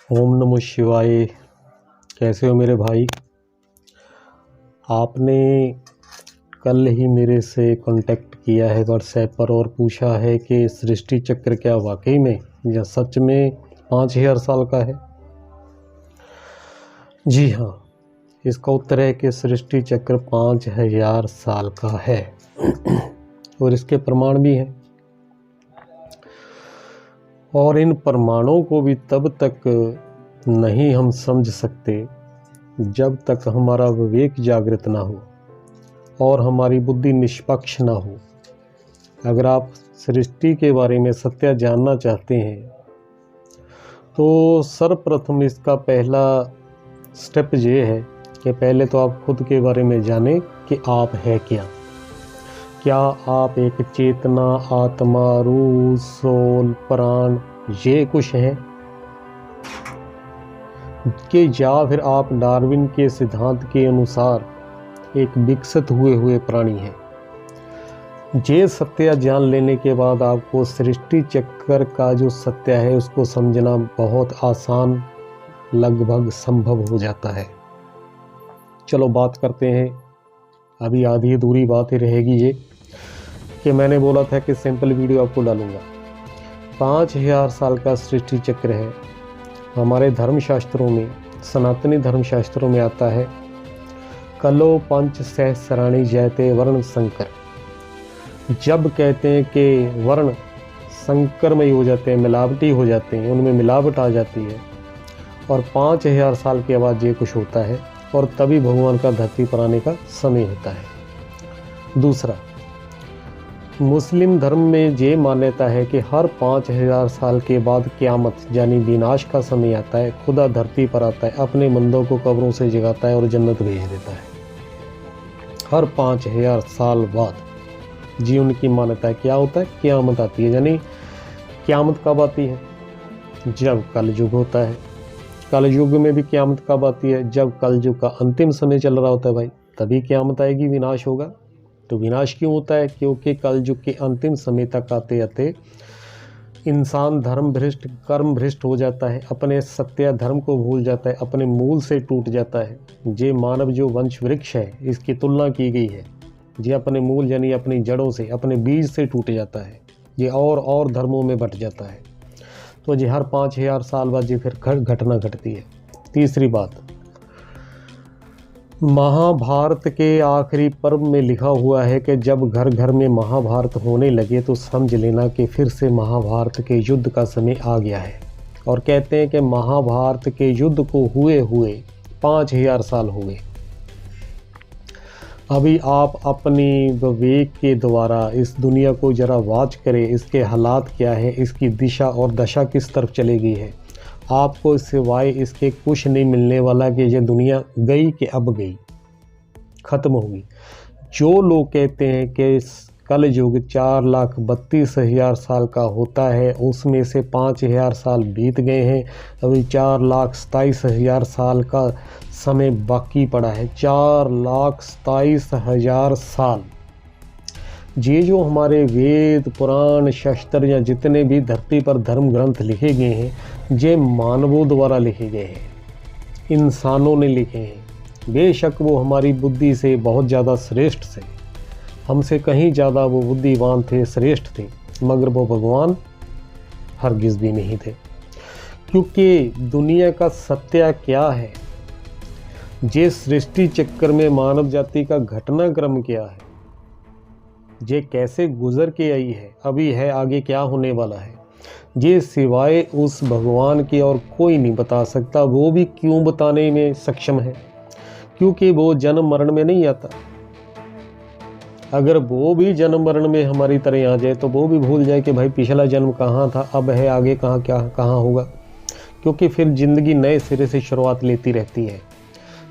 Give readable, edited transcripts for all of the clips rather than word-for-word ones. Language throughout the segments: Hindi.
ओम नमः शिवाय। कैसे हो मेरे भाई? आपने कल ही मेरे से कांटेक्ट किया है व्हाट्सएप पर और पूछा है कि सृष्टि चक्र क्या वाकई में या सच में 5000 साल का है? जी हाँ, इसका उत्तर है कि सृष्टि चक्र 5000 साल का है और इसके प्रमाण भी हैं। और इन प्रमाणों को भी तब तक नहीं हम समझ सकते जब तक हमारा विवेक जागृत ना हो और हमारी बुद्धि निष्पक्ष ना हो। अगर आप सृष्टि के बारे में सत्य जानना चाहते हैं तो सर्वप्रथम इसका पहला स्टेप ये है कि पहले तो आप खुद के बारे में जानें कि आप है क्या आप एक चेतना, आत्मा, रूह, सोल, प्राण ये कुछ है कि या फिर आप डार्विन के सिद्धांत के अनुसार एक विकसित हुए प्राणी हैं। ये सत्य जान लेने के बाद आपको सृष्टि चक्र का जो सत्य है उसको समझना बहुत आसान, लगभग संभव हो जाता है। चलो बात करते हैं। अभी आधी अधूरी बात ही रहेगी ये कि मैंने बोला था कि सिंपल वीडियो आपको डालूंगा। 5000 साल का सृष्टि चक्र है। हमारे धर्मशास्त्रों में, सनातनी धर्मशास्त्रों में आता है कलो पंच सहस्राणी जयते वर्ण संकर। जब कहते हैं कि वर्ण संकरमय हो जाते हैं, मिलावटी हो जाते हैं, उनमें मिलावट आ जाती है और 5000 साल के बाद ये कुछ होता है और तभी भगवान का धरती पर आने का समय होता है। दूसरा, मुस्लिम धर्म में ये मान्यता है कि हर 5000 साल के बाद क़यामत यानी विनाश का समय आता है। खुदा धरती पर आता है, अपने बंदों को कब्रों से जगाता है और जन्नत भेज देता है। हर 5000 साल बाद जी उनकी मान्यता है क्या होता है? क़यामत आती है। यानी क़यामत कब आती है? जब कलयुग होता है। कलयुग में भी क़यामत कब आती है? जब कलयुग का अंतिम समय चल रहा होता है भाई, तभी क़यामत आएगी, विनाश होगा। तो विनाश क्यों होता है? क्योंकि कलयुग के अंतिम समय तक आते आते इंसान धर्म भ्रष्ट, कर्म भ्रष्ट हो जाता है, अपने सत्य धर्म को भूल जाता है, अपने मूल से टूट जाता है। ये मानव जो वंश वृक्ष है इसकी तुलना की गई है, ये अपने मूल यानी अपनी जड़ों से, अपने बीज से टूट जाता है। ये और धर्मों में बट जाता है। तो ये हर 5000 साल बाद ये फिर घटना घटती है। तीसरी बात, महाभारत के आखिरी पर्व में लिखा हुआ है कि जब घर घर में महाभारत होने लगे तो समझ लेना कि फिर से महाभारत के युद्ध का समय आ गया है। और कहते हैं कि महाभारत के युद्ध को हुए 5000 साल हो गए। अभी आप अपनी विवेक के द्वारा इस दुनिया को जरा वॉच करें, इसके हालात क्या है, इसकी दिशा और दशा किस तरफ चली गई है। आपको सिवाय इसके कुछ नहीं मिलने वाला कि ये दुनिया गई कि अब गई, ख़त्म होगी। जो लोग कहते हैं कि कल युग 4,32,000 साल का होता है, उसमें से 5000 साल बीत गए हैं, अभी 4,27,000 साल का समय बाकी पड़ा है। 4,27,000 साल। ये जो हमारे वेद, पुराण, शास्त्र या जितने भी धरती पर धर्म ग्रंथ लिखे गए हैं, ये मानवों द्वारा लिखे गए हैं, इंसानों ने लिखे हैं। बेशक वो हमारी बुद्धि से बहुत ज़्यादा श्रेष्ठ थे, हमसे कहीं ज़्यादा वो बुद्धिवान थे, श्रेष्ठ थे, मगर वो भगवान हरगिज़ भी नहीं थे। क्योंकि दुनिया का सत्य क्या है, ये सृष्टि चक्र में मानव जाति का घटनाक्रम क्या है, ये कैसे गुजर के आई है, अभी है, आगे क्या होने वाला है, ये सिवाय उस भगवान के और कोई नहीं बता सकता। वो भी क्यों बताने में सक्षम है? क्योंकि वो जन्म मरण में नहीं आता। अगर वो भी जन्म मरण में हमारी तरह आ जाए तो वो भी भूल जाए कि भाई पिछला जन्म कहाँ था, अब है, आगे कहाँ होगा। क्योंकि फिर ज़िंदगी नए सिरे से शुरुआत लेती रहती है।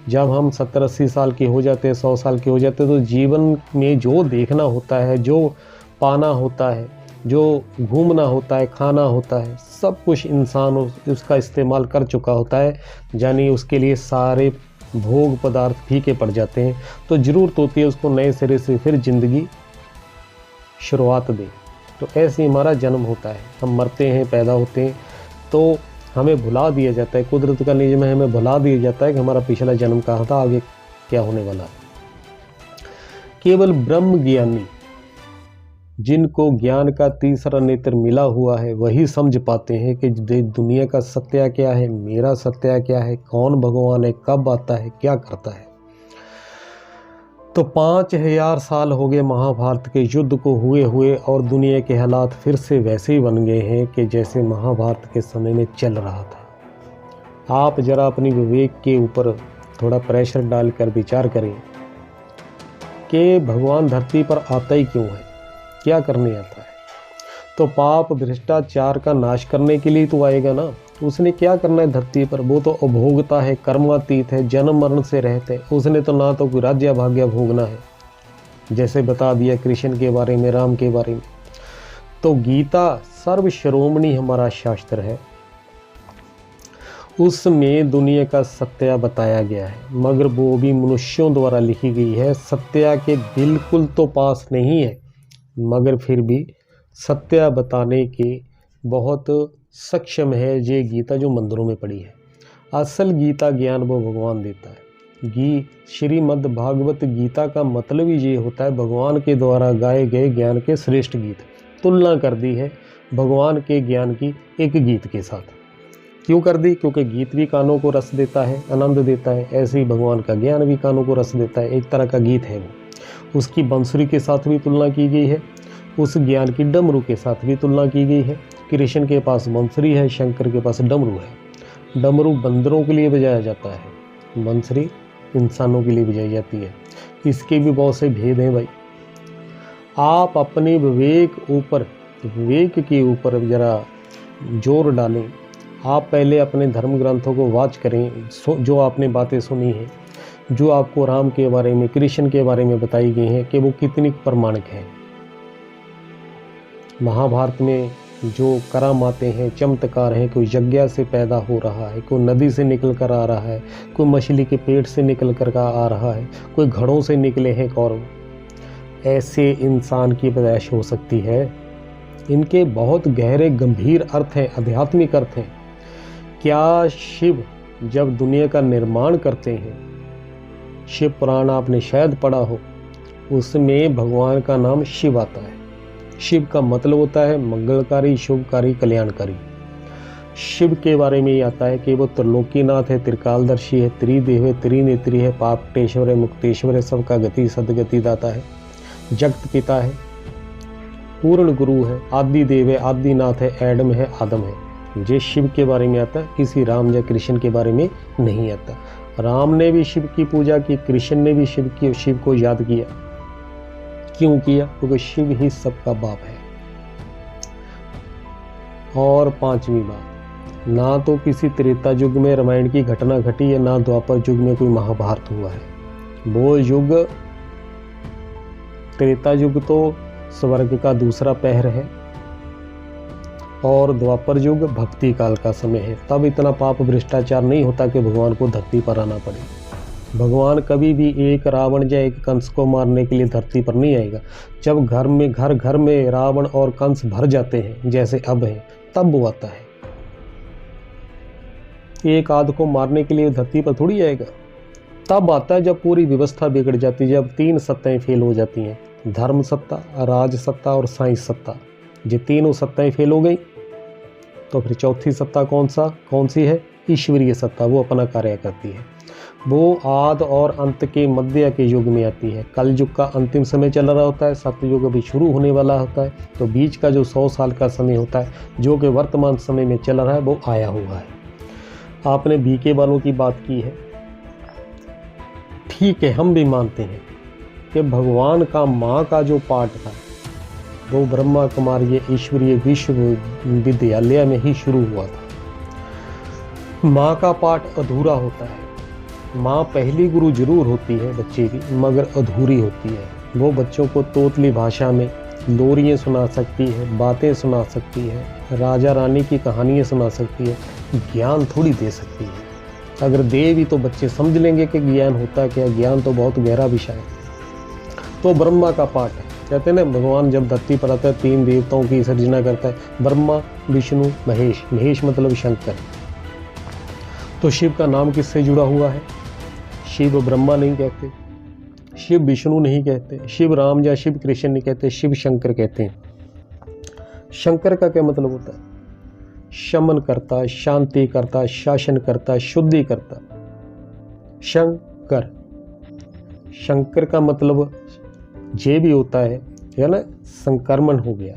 जब हम 70-80 साल के हो जाते हैं, 100 साल के हो जाते हैं, तो जीवन में जो देखना होता है, जो पाना होता है, जो घूमना होता है, खाना होता है, सब कुछ इंसान उसका इस्तेमाल कर चुका होता है। यानी उसके लिए सारे भोग पदार्थ फीके पड़ जाते हैं। तो ज़रूरत होती है उसको नए सिरे से फिर ज़िंदगी शुरुआत दे। तो ऐसे ही हमारा जन्म होता है, हम मरते हैं, पैदा होते हैं। तो हमें भुला दिया जाता है, कुदरत का नियम है, हमें भुला दिया जाता है कि हमारा पिछला जन्म कहाँ था, आगे क्या होने वाला है। केवल ब्रह्म ज्ञानी, जिनको ज्ञान का तीसरा नेत्र मिला हुआ है, वही समझ पाते हैं कि दुनिया का सत्य क्या है, मेरा सत्य क्या है, कौन भगवान है, कब आता है, क्या करता है। तो 5000 साल हो गए महाभारत के युद्ध को हुए और दुनिया के हालात फिर से वैसे ही बन गए हैं कि जैसे महाभारत के समय में चल रहा था। आप जरा अपनी विवेक के ऊपर थोड़ा प्रेशर डालकर विचार करें कि भगवान धरती पर आता ही क्यों है, क्या करने आता है। तो पाप भ्रष्टाचार का नाश करने के लिए तो आएगा ना। उसने क्या करना है धरती पर, वो तो अभोगता है, कर्मातीत है, जन्म मरण से रहते हैं। उसने तो ना तो कोई राज्य भाग्य भोगना है, जैसे बता दिया कृष्ण के बारे में, राम के बारे में। तो गीता सर्वश्रोमणी हमारा शास्त्र है, उसमें दुनिया का सत्य बताया गया है, मगर वो भी मनुष्यों द्वारा लिखी गई है। सत्य के बिल्कुल तो पास नहीं है, मगर फिर भी सत्य बताने के बहुत सक्षम है ये गीता जो मंदिरों में पड़ी है। असल गीता ज्ञान वो भगवान देता है। श्रीमद् भागवत गीता का मतलब ही ये होता है भगवान के द्वारा गाए गए ज्ञान के श्रेष्ठ गीत। तुलना कर दी है भगवान के ज्ञान की एक गीत के साथ। क्यों कर दी? क्योंकि गीत भी कानों को रस देता है, आनंद देता है, ऐसे ही भगवान का ज्ञान भी कानों को रस देता है। एक तरह का गीत है वो। उसकी बंसुरी के साथ भी तुलना की गई है, उस ज्ञान की डमरू के साथ भी तुलना की गई है। कृष्ण के पास बंसुरी है, शंकर के पास डमरू है। डमरू बंदरों के लिए बजाया जाता है, बंसुरी इंसानों के लिए बजाई जाती है। इसके भी बहुत से भेद हैं भाई। आप अपने विवेक के ऊपर ज़रा जोर डालें। आप पहले अपने धर्म ग्रंथों को वाच करें, जो आपने बातें सुनी हैं, जो आपको राम के बारे में, कृष्ण के बारे में बताई गई हैं कि वो कितनी प्रमाणिक हैं। महाभारत में जो करामातें हैं, चमत्कार हैं, कोई यज्ञ से पैदा हो रहा है, कोई नदी से निकल कर आ रहा है, कोई मछली के पेट से निकल कर आ रहा है, कोई घड़ों से निकले हैं कौरव, ऐसे इंसान की पैदाइश हो सकती है। इनके बहुत गहरे गंभीर अर्थ हैं, आध्यात्मिक अर्थ हैं। क्या शिव जब दुनिया का निर्माण करते हैं, शिव पुराण आपने शायद पढ़ा हो, उसमें भगवान का नाम शिव आता है। शिव का मतलब होता है मंगलकारी, शुभकारी, कल्याणकारी। शिव के बारे में ये आता है कि वो त्रिलोकीनाथ है, त्रिकालदर्शी है, त्रिदेव है, त्रिनेत्री है, पापटेश्वर है, मुक्तेश्वर है, सबका गति सदगति दाता है, जगत पिता है, पूर्ण गुरु है, आदि देव है, आदिनाथ है, एडम है, आदम है। ये शिव के बारे में आता है, किसी राम या कृष्ण के बारे में नहीं आता। राम ने भी शिव की पूजा की, कृष्ण ने भी शिव को याद किया। क्यों किया? क्योंकि शिव ही सबका बाप है। और पांचवी बात, ना तो किसी त्रेता युग में रामायण की घटना घटी है, ना द्वापर युग में कोई महाभारत हुआ है। वो युग, त्रेता युग तो स्वर्ग का दूसरा पहर है और द्वापर युग भक्ति काल का समय है। तब इतना पाप भ्रष्टाचार नहीं होता कि भगवान को धरती पर आना पड़े। भगवान कभी भी एक रावण या एक कंस को मारने के लिए धरती पर नहीं आएगा। जब घर में रावण और कंस भर जाते हैं, जैसे अब है, तब वो आता है। एक आध को मारने के लिए धरती पर थोड़ी आएगा। तब आता है जब पूरी व्यवस्था बिगड़ जाती है, जब 3 सत्ताएं फेल हो जाती हैं, धर्म सत्ता, राज सत्ता और साइंस सत्ता। ये तीनों सत्ताएं फेल हो गई तो फिर चौथी सत्ता कौन सी है? ईश्वरीय सत्ता। वो अपना कार्य करती है। वो आद और अंत के मध्य के युग में आती है। कल युग का अंतिम समय चल रहा होता है, सतयुग अभी शुरू होने वाला होता है। तो बीच का जो 100 साल का समय होता है, जो कि वर्तमान समय में चल रहा है, वो आया हुआ है। आपने बीके वालों की बात की है, ठीक है, हम भी मानते हैं कि भगवान का माँ का जो पाठ था वो ब्रह्मा कुमारी ईश्वरीय विश्वविद्यालय में ही शुरू हुआ था। माँ का पाठ अधूरा होता है। माँ पहली गुरु जरूर होती है बच्चे की, मगर अधूरी होती है। वो बच्चों को तोतली भाषा में लोरियाँ सुना सकती है, बातें सुना सकती है, राजा रानी की कहानियाँ सुना सकती है, ज्ञान थोड़ी दे सकती है। अगर दे भी तो बच्चे समझ लेंगे कि ज्ञान होता क्या। ज्ञान तो बहुत गहरा विषय है। तो ब्रह्मा का पाठ है। कहते हैं ना, भगवान जब धरती पर आता है 3 देवताओं की सर्जना करता है, ब्रह्मा, विष्णु, महेश। महेश मतलब शंकर। तो शिव का नाम किससे जुड़ा हुआ है? शिव ब्रह्मा नहीं कहते, शिव विष्णु नहीं कहते, शिव राम या शिव कृष्ण नहीं कहते, शिव शंकर कहते हैं। शंकर का क्या मतलब होता है? शमन करता, शांति करता, शासन करता, शुद्धि करता। शंकर, शंकर का मतलब ये भी होता है या ना, संक्रमण हो गया,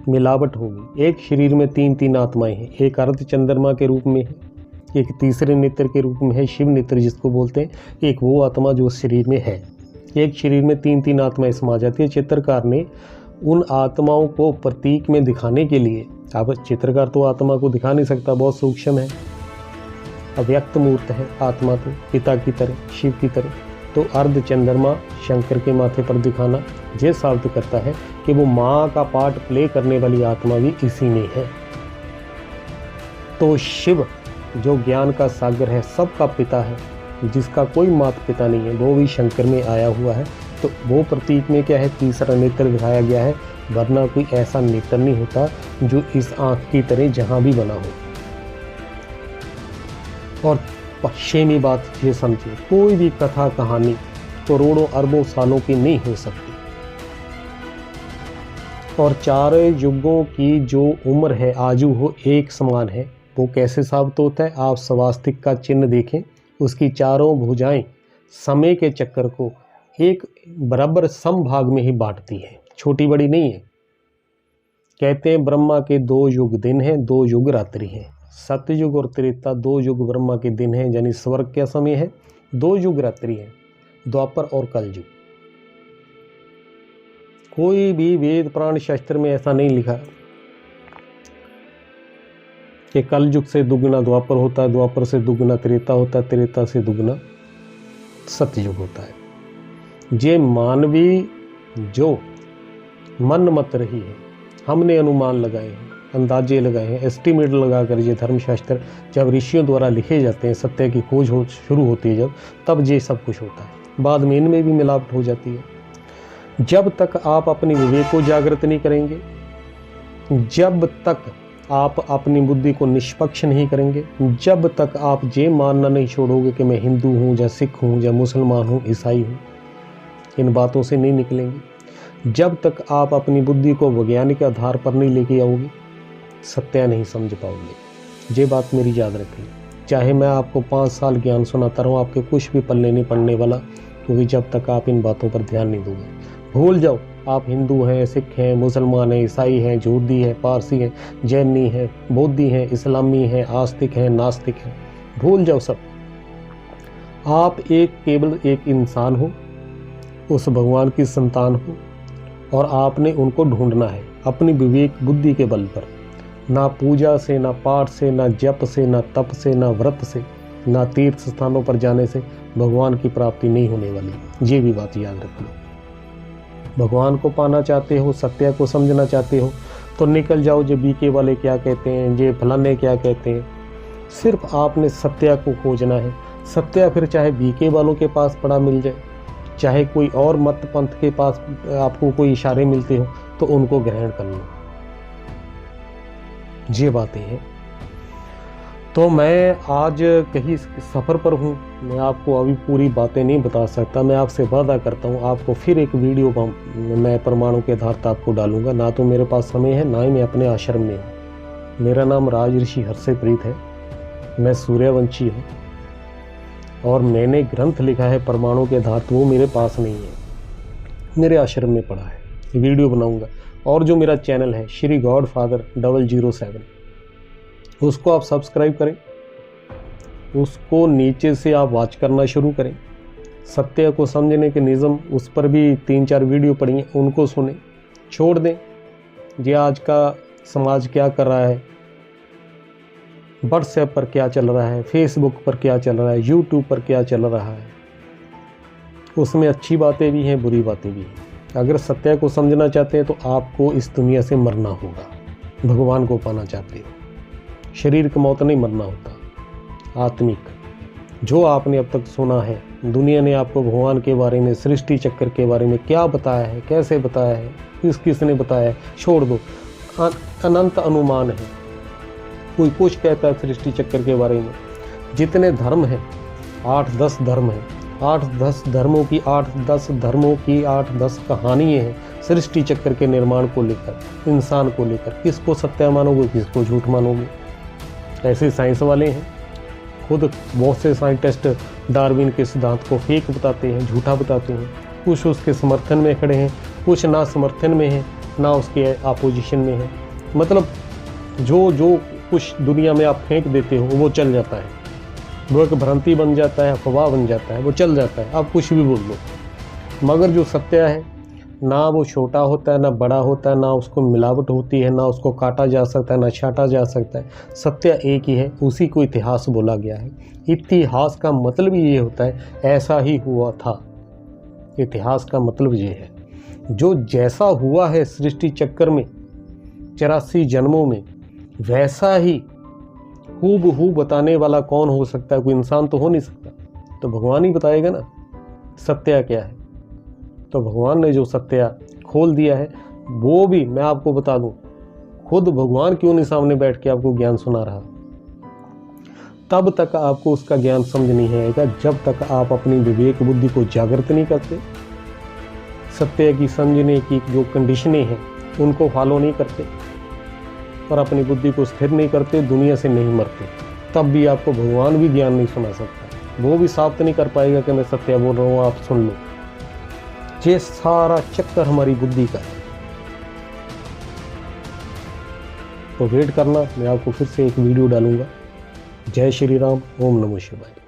मिलावट होगी। एक शरीर में तीन तीन आत्माएं हैं, एक अर्ध चंद्रमा के रूप में है, एक तीसरे नेत्र के रूप में है, शिव नेत्र जिसको बोलते हैं, एक वो आत्मा जो शरीर में है। एक शरीर में तीन तीन आत्माएं समा जाती है। चित्रकार ने उन आत्माओं को प्रतीक में दिखाने के लिए, अब चित्रकार तो आत्मा को दिखा नहीं सकता, बहुत सूक्ष्म है, अव्यक्त मूर्त है आत्मा, तो पिता की तरह, शिव की तरह, तो अर्ध चंद्रमा शंकर के माथे पर दिखाना ये साबित करता है कि वो माँ का पार्ट प्ले करने वाली आत्मा भी इसी में है। तो शिव जो ज्ञान का सागर है, सबका पिता है, जिसका कोई माता पिता नहीं है, वो भी शंकर में आया हुआ है। तो वो प्रतीक में क्या है? तीसरा नेत्र दिखाया गया है, वरना कोई ऐसा नेत्र नहीं होता जो इस आँख की तरह जहाँ भी बना हो। और पश्चिमी बात ये समझिए, कोई भी कथा कहानी करोड़ों अरबों सालों की नहीं हो सकती। और चारों युगों की जो उम्र है, आयु हो एक समान है। वो कैसे साबित होता है? आप स्वास्तिक का चिन्ह देखें, उसकी चारों भुजाएं समय के चक्कर को एक बराबर समभाग में ही बांटती है, छोटी बड़ी नहीं है। कहते हैं ब्रह्मा के 2 युग दिन हैं, 2 युग रात्रि हैं। सतयुग और त्रेता 2 युग ब्रह्मा के दिन हैं, यानी स्वर्ग का समय है, 2 युग रात्रि है, द्वापर और कलयुग। कोई भी वेद पुराण शास्त्र में ऐसा नहीं लिखा कि कलयुग से दुगुना द्वापर होता है, द्वापर से दुगुना त्रेता होता है, त्रेता से दुगुना सतयुग होता है। ये मानवी जो मन मत रही है, हमने अनुमान लगाए हैं, अंदाजे लगाए हैं, एस्टिमेट लगाकर ये धर्मशास्त्र जब ऋषियों द्वारा लिखे जाते हैं, सत्य की खोज शुरू होती है तब ये सब कुछ होता है। बाद में इनमें भी मिलावट हो जाती है। जब तक आप अपनी विवेक को जागृत नहीं करेंगे, जब तक आप अपनी बुद्धि को निष्पक्ष नहीं करेंगे, जब तक आप ये मानना नहीं छोड़ोगे कि मैं हिंदू हूँ या सिख हूँ या मुसलमान हूँ, ईसाई हूँ, इन बातों से नहीं निकलेंगे, जब तक आप अपनी बुद्धि को वैज्ञानिक आधार पर नहीं लेके आओगे, सत्य नहीं समझ पाओगे। ये बात मेरी याद रखिए। चाहे मैं आपको 5 साल ज्ञान सुनाता रहूँ, आपके कुछ भी पल्ले नहीं पड़ने वाला, क्योंकि जब तक आप इन बातों पर ध्यान नहीं दोगे। भूल जाओ आप हिंदू हैं, सिख हैं, मुसलमान हैं, ईसाई हैं, यहूदी हैं, पारसी हैं, जैनी हैं, बौद्धि हैं, इस्लामी हैं, आस्तिक हैं, नास्तिक हैं, भूल जाओ सब। आप केवल एक इंसान हो, उस भगवान की संतान हो, और आपने उनको ढूंढना है अपनी विवेक बुद्धि के बल पर। ना पूजा से, ना पाठ से, ना जप से, ना तप से, ना व्रत से, ना तीर्थ स्थानों पर जाने से भगवान की प्राप्ति नहीं होने वाली। ये भी बात याद रखना। भगवान को पाना चाहते हो, सत्य को समझना चाहते हो, तो निकल जाओ जो बीके वाले क्या कहते हैं, ये फलाने क्या कहते हैं। सिर्फ आपने सत्य को खोजना है। सत्य फिर चाहे बीके वालों के पास पड़ा मिल जाए, चाहे कोई और मत पंथ के पास आपको कोई इशारे मिलते हो, तो उनको ग्रहण कर लो। ये बातें हैं। तो मैं आज कहीं सफ़र पर हूँ, मैं आपको अभी पूरी बातें नहीं बता सकता। मैं आपसे वादा करता हूँ आपको फिर एक वीडियो मैं परमाणु के आधार पर आपको डालूंगा। ना तो मेरे पास समय है, ना ही मैं अपने आश्रम में हूँ। मेरा नाम राज ऋषि हर्षप्रीत है, मैं सूर्यवंशी हूँ, और मैंने ग्रंथ लिखा है परमाणु के आधार, तो वो मेरे पास नहीं है, मेरे आश्रम में पड़ा है। वीडियो बनाऊंगा। और जो मेरा चैनल है श्री गॉड फादर 007, उसको आप सब्सक्राइब करें, उसको नीचे से आप वॉच करना शुरू करें। सत्य को समझने के निज़म, उस पर भी 3-4 वीडियो पड़ी हैं, उनको सुने। छोड़ दें ये आज का समाज क्या कर रहा है, व्हाट्सएप पर क्या चल रहा है, फेसबुक पर क्या चल रहा है, यूट्यूब पर क्या चल रहा है। उसमें अच्छी बातें भी हैं, बुरी बातें भी हैं। अगर सत्य को समझना चाहते हैं तो आपको इस दुनिया से मरना होगा। भगवान को पाना चाहते हो, शरीर की मौत नहीं मरना होता, आत्मिक। जो आपने अब तक सुना है, दुनिया ने आपको भगवान के बारे में, सृष्टि चक्र के बारे में क्या बताया है, कैसे बताया है, किसने बताया है, छोड़ दो। अनंत अनुमान है। कोई कुछ कहता है सृष्टि चक्र के बारे में, जितने धर्म हैं, 8-10 धर्म हैं, 8-10 धर्मों की 8-10 कहानियाँ हैं सृष्टि चक्र के निर्माण को लेकर, इंसान को लेकर। किसको सत्य मानोगे, किसको झूठ मानोगे? ऐसे साइंस वाले हैं, खुद बहुत से साइंटिस्ट डार्विन के सिद्धांत को फेक बताते हैं, झूठा बताते हैं। कुछ उसके समर्थन में खड़े हैं, कुछ ना समर्थन में हैं, ना उसके अपोजिशन में हैं। मतलब जो कुछ दुनिया में आप फेंक देते हो वो चल जाता है, वो एक भ्रांति बन जाता है, अफवाह बन जाता है, वो चल जाता है, आप कुछ भी बोल दो। मगर जो सत्य है, ना वो छोटा होता है, ना बड़ा होता है, ना उसको मिलावट होती है, ना उसको काटा जा सकता है, ना छाटा जा सकता है। सत्य एक ही है, उसी को इतिहास बोला गया है। इतिहास का मतलब ये होता है ऐसा ही हुआ था। इतिहास का मतलब ये है जो जैसा हुआ है सृष्टि चक्कर में 84 जन्मों में, वैसा ही हूबहू बताने वाला कौन हो सकता है? कोई इंसान तो हो नहीं सकता, तो भगवान ही बताएगा ना सत्य क्या है। तो भगवान ने जो सत्य खोल दिया है वो भी मैं आपको बता दूं, खुद भगवान क्यों नहीं सामने बैठ के आपको ज्ञान सुना रहा, तब तक आपको उसका ज्ञान समझ नहीं आएगा जब तक आप अपनी विवेक बुद्धि को जागृत नहीं करते, सत्य की समझने की जो कंडीशनें हैं उनको फॉलो नहीं करते और अपनी बुद्धि को स्थिर नहीं करते, दुनिया से नहीं मरते, तब भी आपको भगवान भी ज्ञान नहीं सुना सकता। वो भी साबित नहीं कर पाएगा कि मैं सत्य बोल रहा हूँ, आप सुन लो। ये सारा चक्कर हमारी बुद्धि का है। तो वेट करना, मैं आपको फिर से एक वीडियो डालूंगा। जय श्री राम, ओम नमः शिवाय।